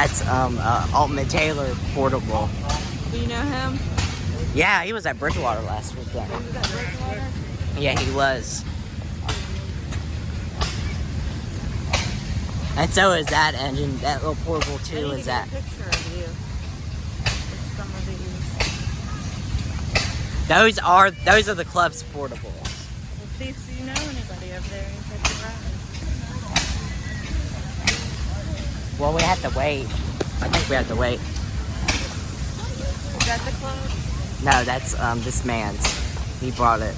That's Altman Taylor portable. Do you know him? Yeah, he was at Bridgewater last weekend. He was at Bridgewater? Yeah, he was. And so is that engine, that little portable too. Is that? I need to get a picture of you with some of these. Those are the club's portables. We'll see if you know anybody over there and take a ride. Well, we have to wait. I think we have to wait. Is that the club? No, that's this man's. He brought it.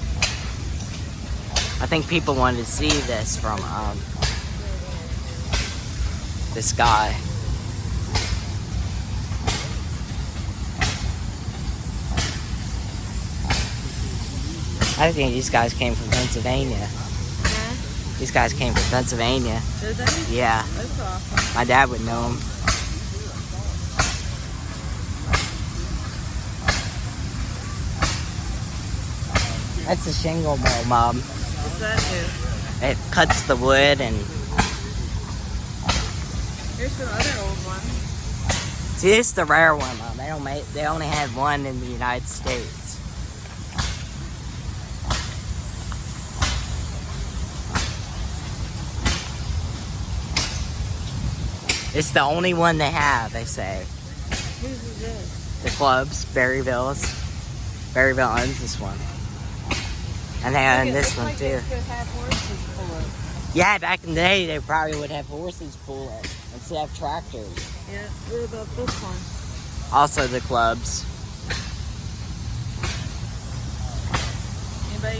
I think people wanted to see this from this guy. I think these guys came from Pennsylvania. Yeah. These guys came from Pennsylvania. Did they? Yeah. That's awesome. My dad would know them. That's the shingle mill, Mom. What's that do? It cuts the wood and... Here's some other old ones. See, this is the rare one, Mom. They only have one in the United States. It's the only one they have, they say. Whose is this? The club's, Berryville's. Berryville owns this one. And they own this one too. Like they have horses pull it. Yeah, back in the day, they probably would have horses pull it instead of tractors. Yeah, what about this one? Also the clubs. Anybody